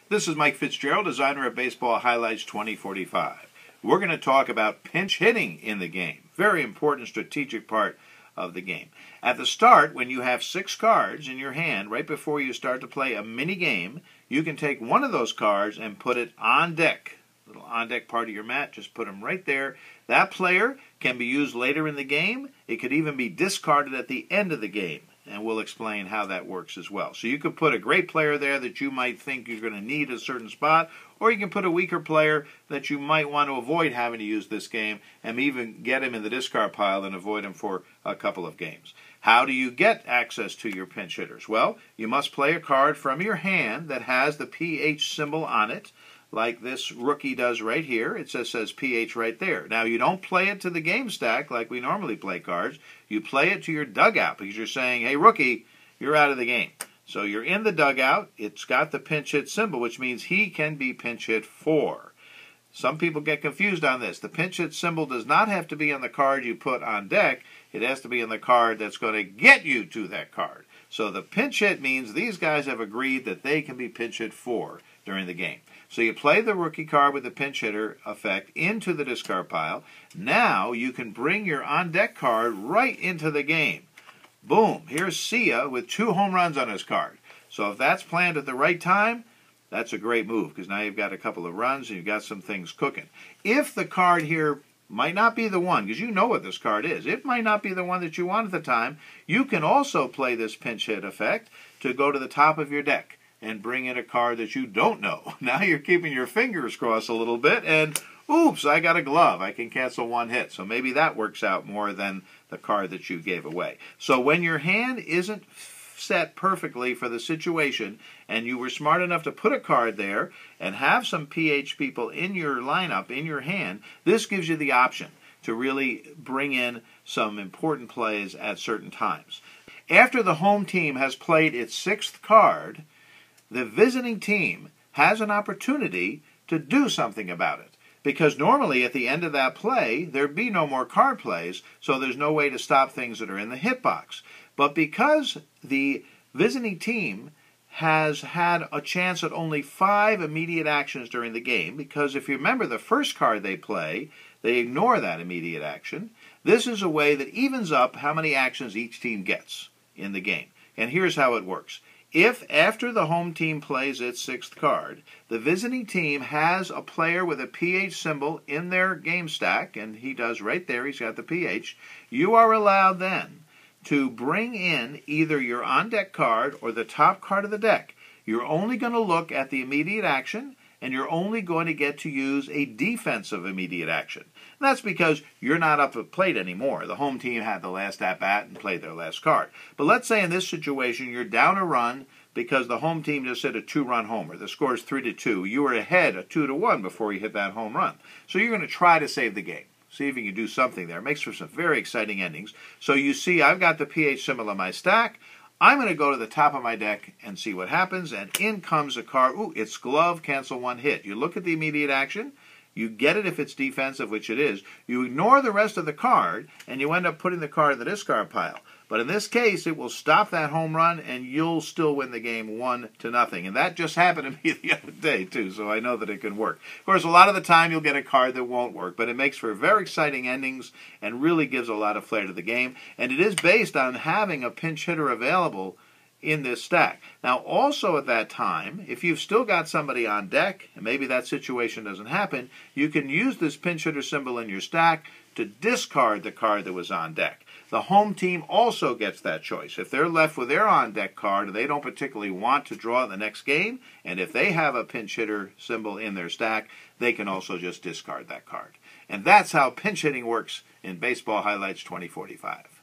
This is Mike Fitzgerald, designer of Baseball Highlights 2045. We're going to talk about pinch hitting in the game. Very important strategic part of the game. At the start, when you have 6 cards in your hand, right before you start to play a mini game, you can take one of those cards and put it on deck. Little on deck part of your mat, just put them right there. That player can be used later in the game. It could even be discarded at the end of the game. And we'll explain how that works as well. So you could put a great player there that you might think you're going to need at a certain spot, or you can put a weaker player that you might want to avoid having to use this game and even get him in the discard pile and avoid him for a couple of games. How do you get access to your pinch hitters? Well, you must play a card from your hand that has the PH symbol on it, like this rookie does right here. It just says PH right there. Now, you don't play it to the game stack like we normally play cards. You play it to your dugout because you're saying, hey, rookie, you're out of the game. So you're in the dugout. It's got the pinch hit symbol, which means he can be pinch hit for. Some people get confused on this. The pinch hit symbol does not have to be on the card you put on deck. It has to be on the card that's going to get you to that card. So the pinch hit means these guys have agreed that they can be pinch hit for during the game. So you play the rookie card with the pinch hitter effect into the discard pile. Now you can bring your on-deck card right into the game. Boom, here's Sia with 2 home runs on his card. So if that's planned at the right time, that's a great move because now you've got a couple of runs and you've got some things cooking. If the card here might not be the one, because you know what this card is, it might not be the one that you want at the time, you can also play this pinch hit effect to go to the top of your deck and bring in a card that you don't know. Now you're keeping your fingers crossed a little bit, and oops, I got a glove. I can cancel 1 hit. So maybe that works out more than the card that you gave away. So when your hand isn't set perfectly for the situation, and you were smart enough to put a card there and have some PH people in your lineup, in your hand, this gives you the option to really bring in some important plays at certain times. After the home team has played its 6th card, the visiting team has an opportunity to do something about it. Because normally at the end of that play, there'd be no more card plays, so there's no way to stop things that are in the hitbox. But because the visiting team has had a chance at only 5 immediate actions during the game, because if you remember the first card they play, they ignore that immediate action, this is a way that evens up how many actions each team gets in the game. And here's how it works. If, after the home team plays its 6th card, the visiting team has a player with a PH symbol in their game stack, and he does right there, he's got the PH, you are allowed then to bring in either your on-deck card or the top card of the deck. You're only going to look at the immediate action, and you're only going to get to use a defensive immediate action. And that's because you're not up at plate anymore. The home team had the last at-bat and played their last card. But let's say in this situation you're down a run because the home team just hit a 2-run homer. The score is 3-2. You were ahead a 2-1 before you hit that home run. So you're going to try to save the game. See if you can do something there. It makes for some very exciting endings. So you see I've got the PH symbol on my stack. I'm going to go to the top of my deck and see what happens, and in comes a card. Ooh, it's glove, cancel 1 hit. You look at the immediate action. You get it if it's defensive, which it is. You ignore the rest of the card, and you end up putting the card in the discard pile. But in this case, it will stop that home run, and you'll still win the game 1-0. And that just happened to me the other day, too, so I know that it can work. Of course, a lot of the time you'll get a card that won't work, but it makes for very exciting endings and really gives a lot of flair to the game. And it is based on having a pinch hitter available in this stack. Now, also at that time, if you've still got somebody on deck, and maybe that situation doesn't happen, you can use this pinch hitter symbol in your stack to discard the card that was on deck. The home team also gets that choice. If they're left with their on-deck card and they don't particularly want to draw in the next game, and if they have a pinch hitter symbol in their stack, they can also just discard that card. And that's how pinch hitting works in Baseball Highlights 2045.